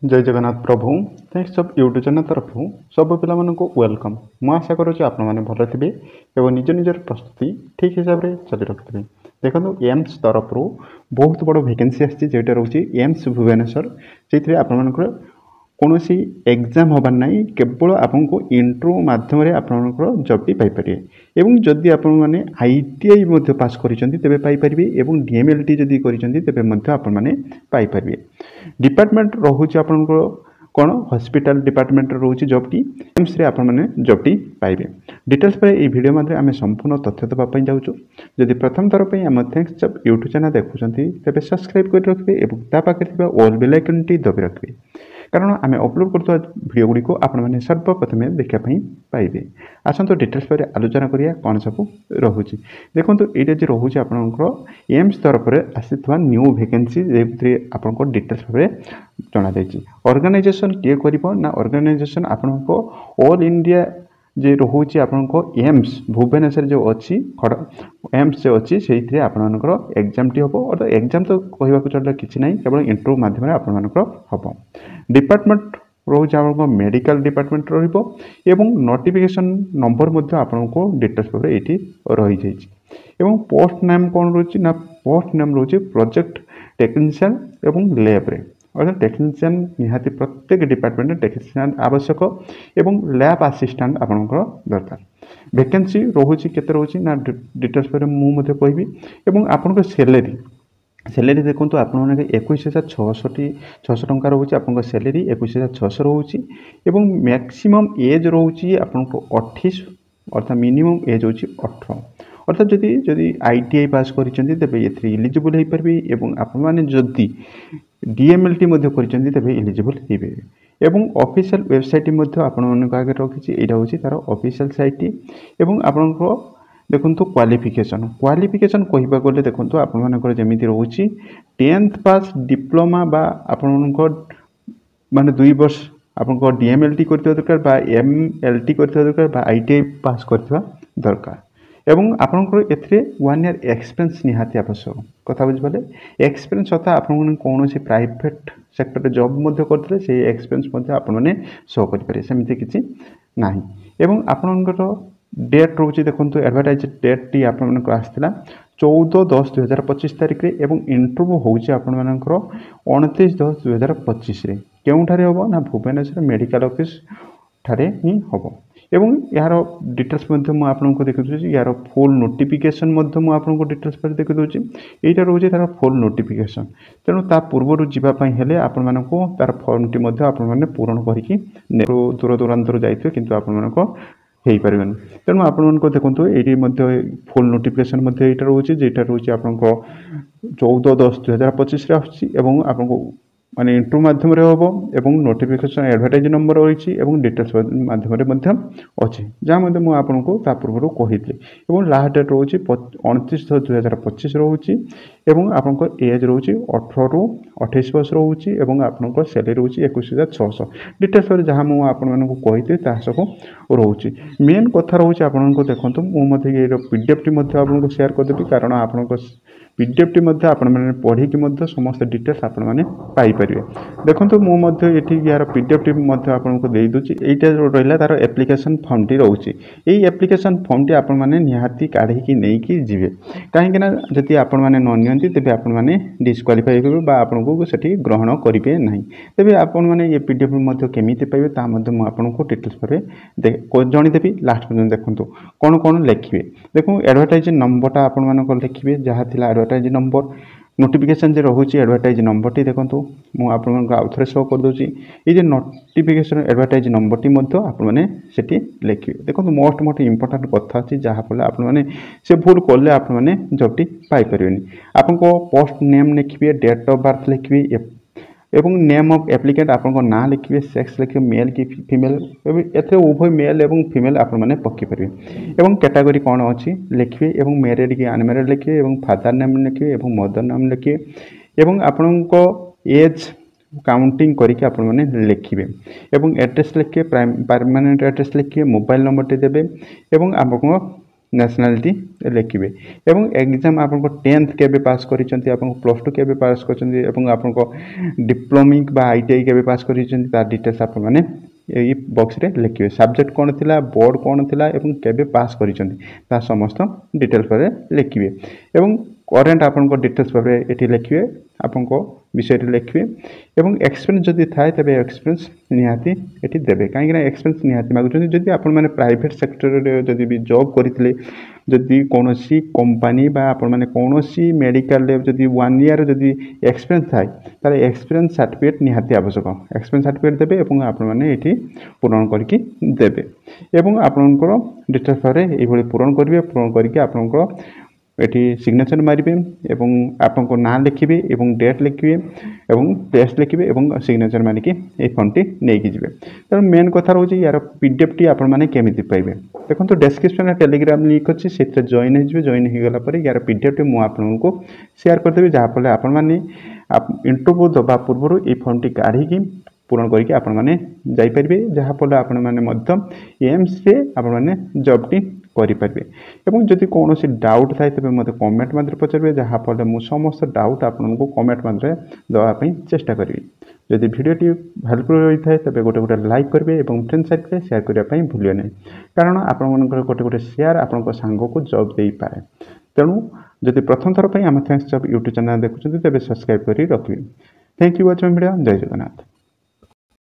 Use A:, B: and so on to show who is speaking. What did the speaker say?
A: जय जगन्नाथ प्रभु thanks of YouTube channel तरफ सब पिला वेलकम। मु आशा करुँच आप भल थे और निज निजर प्रस्तुति ठीक हिसाब से चली रखिए। देखो एम्स तरफ बहुत बड़ वैकेंसी आसटा रोचे एम्स भुवनेश्वर से आप कौन सी एग्जाम हबार ना केवल आपको इंटरव्यू मध्यम आपंकर जॉब पाइपर एवं जदि आप आईटीआई पास करें पाइपर और डीएमएलटी जदि करें डिपार्टमेंट रोचे आप कौन हॉस्पिटल डिपार्टमेंट रोचे जॉबटी एम्स आप जॉबटी पाइबे। डिटेल्स पर यह वीडियो मध्य आम संपूर्ण तथ्य देवाई जाऊँ। जदि प्रथम थर पर आम थैंक्स जब यूट्यूब चैनल देखुं तेज सब्सक्राइब कर रखिए और पाखे ऑल बेल आइकन टी दबी रखिए कारण आम अपलोड कर वीडियो गुड़ी आपने सर्वप्रथम देखापी पाइबे। आसतु डिटेल्स पर आलोचना करिया कौन सब रोचे। देखो ये जो रोचे आपंकर एम्स तरफ आसी न्यू वैकेंसी आप डिटेल्स भाव जना जाइए। ऑर्गेनाइजेशन किए कर ऑर्गेनाइजेशन आपको ऑल इंडिया जे रोचे आपको एम्स भुवनेश्वर जो अच्छी एम्स जो अच्छी से आपर एग्जाम टी हम और एग्जाम तो कहवाक चलते किसी ना केवल इंटरव्यू मध्यम आपर हम। डिपार्टमेंट रोचे आप मेडिकल डिपार्टमेंट रही नोटिफिकेशन नंबर आपको डिटेल्स भाव ये रही जाइए। पोस्ट नेम कौन रोचे ना पोस्ट नेम रोचे प्रोजेक्ट टेक्नीशियन एवं लैब्रे अर्थात टेक्नीशियन निहाती प्रत्येक डिपार्टमेंट टेक्नीशियन आवश्यक एवं लैब आसिस्टेंट आपंकर दरकार। वैकेंसी रोचे केते रोचे ना डिटेल्स पर मुझे कहबी। आपन सैलरी सैलरी देखो आप 21,660 टंका रोचे आप सैलरी 21,600 रोचे मैक्सिमम एज रोचे आपको 28 अर्थात मिनिमम एज हो 18 अर्थात जदि आईटीआई पास करें इलिजिबल हो पारे और जदि डीएमएलटी कर इलिजिबल हो पारे। ऑफिशियल वेबसाइट आगे रखी यहाँ हूँ तार ऑफिशियल साइट एवं आपको देखो क्वालिफिकेशन क्वालिफिकेशन कहवा गले देखो आपर जमी रोचे 10th पास डिप्लोमा आपंकर माने 2 वर्ष आपको डीएमएलटी करथिबा दरकार बा एमएलटी करथिबा दरकार बा आईटीआई पास करथिबा दरकार एवं आपनकर एथरे 1 ईयर एक्सपीरियंस निहाती आवश्यक कथा बुझिपाले। एक्सपीरियंस सता आपन कौन से प्राइवेट सेक्टर जॉब मध्य करथिले से एक्सपीरियंस मध्य आपन माने शो करि पारे सेमिति किछि नाही। एवं आपनकर डेट रोचे देखो एडवर्टाइज डेट टी आपन आसला 14/10/2025 तारिख रे एवं इंटरव्यू होउछि आपनकर 29/10/2025 रे केउठारे होबो ना भुवनेश्वर मेडिकल ऑफिस ठारे ही होबो। एवं यार डिटेल्स आपको देखी यार फुल नोटिफिकेशन आपको डिटेल्स पर देखी दूसरी यहाँ रोचे तार फुल नोटिफिकेशन तेणु ता पूर्व जावाई आपको तार फर्म टी आपने पूरण करके दूर दूरांतर जाइए कि आपको हो पारे तेणु आपको देखो ये फुल नोटिफिकेशन रोचे जेटा रोचे आपको 14/10/2025 आपको माने इंटरव्यू मध्यम हम नोटिफिकेशन एडवर्टाइज नंबर रही डिटेल्स मध्यम अच्छी जहाँ आपको पूर्व कही लास्ट डेट रोचे 29/10/2025 रोचे आपको एज रोचे 18 ରୁ 28 वर्ष रोचे आपको सैलरी रोचे 21,600 डिटेल्स पर जहाँ मुझे कही सब रोचे। मेन कथा रोचे आपको देखो मुझे पीडीएफ टी आपको शेयर करदेवी कारण आपको पीडीएफ टी पढ़ी समस्त डिटेल्स आपरे देखो मुझे यार पीडीएफ टी आपको दे दूसरी यहाँ रहा तार एप्लिकेशन फॉर्म टी रोचे यही एप्लिकेशन फॉर्म टी आपने निहाती काढ़ी नहीं जी कहीं जदि आपने नि तेज आपने डिस्क्वालीफाई करेंगे आपको से ग्रहण करेंगे ना तेज आपने ये पीडीएफ केमी पाइबे आपको डिटेल्स भाव जनईदेवी लास्ट पर्यटन देखो कौन कौन लिखे देखो एडवर्टाइज नंबरटा आप लिखे जहाँ थी एडवर्टाइज नंबर नोटिफिकेशन जो रोचे एडवर्टाइज नंबर टी देखो मुझे आउ थे शो करदे ये नोटिफिकेशन एडवर्टाइज नंबर टी आपने लिखे देखो मोस्ट इंपोर्टाट कथा अच्छी जहाँफल आपने से भूल कले आपने जॉब टी पाइपर आपको पोस्ट नेम लिखिए डेट ऑफ बर्थ लिखिए एवं नेम ऑफ एप्लिकेंट आपको ना लिखिए सेक्स लिखिए मेल कि फीमेल एथे उभय मेल एवं फीमेल आपने पकई पारे एवं कैटेगरी कौन अच्छी लिखिए एवं मैरिड कि अनमैरिड लिखिए एवं फादर नेम लिखिए एवं मदर नेम लिखिए एवं आपनको एज काउंटिंग करके आपने लिखिए एवं एड्रेस लिखिए परमानेंट एड्रेस लिखिए मोबाइल नंबर टी देवे एवं आपको ନ୍ୟାସନାଲିଟି ଲେଖିବେ ଏବଂ ଏକ୍ଜାମ୍ ଆପଣଙ୍କ 10th କେବେ ପାସ୍ କରିଛନ୍ତି, ଆପଣ +2 କେବେ ପାସ୍ କରିଛନ୍ତି ଏବଂ ଆପଣଙ୍କ ଡିପ୍ଲୋମିକ୍ ବା ITI କେବେ ପାସ୍ କରିଛନ୍ତି ତା ଡିଟେଲ୍ସ ଆପଣମାନେ এই বক্সরে লিখিবে। সবজেক্ট কোণ লা, বোর্ড কোণ লা এবং কেবে পাস করেছেন তা সমস্ত ডিটেলস ভাবে লিখিবে এবং করেন্ট আপনার ডিটেলস ভাবে এটি লিখিবে, আপনার বিষয়ে লিখিবে এবং এক্সপিরিয়েন্স যদি থাকে তবে এক্সপিরিয়েন্স নিহাতি এটি দেবে, কাইকি না এক্সপিরিয়েন্স নিহাতি মাগুছেন। যদি আপনার মানে প্রাইভেট সেক্টরে যদি বি জব করে যদি কৌশি কোম্পানি বা আপনার কৌশি মেডিকাল যদি 1 ইয়ার যদি এক্সপিরিয়েন্স থাকে তাহলে এক্সপিরিয়েন্স সার্টিফিকেট নিহাতি আবশ্যক। এক্সপিরিয়েন্স সার্টিফিকেট দেবে এবং আপনার এটি পূরণ করিকি দেবে এবং আপনার ডিটেলস ভাবে এইভাবে পূরণ করবে। পূরণ করিকি আপনার এটি সিগনেচর মারিবে এবং আপনার না লিখিবে এবং ডেট লিখিবে এবং প্লেস লিখিবে এবং সিগনেচর মারিকি এই ফর্মটি নেইকি যাবে। তেমন মেন কথা রয়েছে ইয়ার পিডিএফটি আপনার কেমিতি পাইবে। দেখুন ডেসক্রিপশন টেলিগ্রাম লিঙ্ক अच्छी से जॉइन हो जॉइन हो गला यार पीडीएफ मुझे आपको शेयर करदेवी जहाँफल आपने इंटरव्यू दबा पूर्व ये फर्मटी काढ़ी पूरण करके आपण मैंने जापारे जहाँफल आपण मैंने एम्स से आपण मैंने जॉबटी करेंगे। और जदि कौन डाउट थाए तेज मत कमेंट मध्य पचारे जहाँफल मुझे समस्त डाउट आपको कमेंट मध्य देवाई चेष्टा करी। जदि भिडियोटी हेल्पफुल रही है तेज गोटे गोटे लाइक करेंगे और फ्रेंड सर्कल शेयर करने भूलिए ना, कारण आपण गोटे गोटे शेयर आपण सांग को जॉब दे पाए। तेणु जदि प्रथम थर पर आम थैंक्स जॉब यूट्यूब चैनल देखुं तेज सब्सक्राइब कर रखिए। Thank you watching video. जय जगन्नाथ।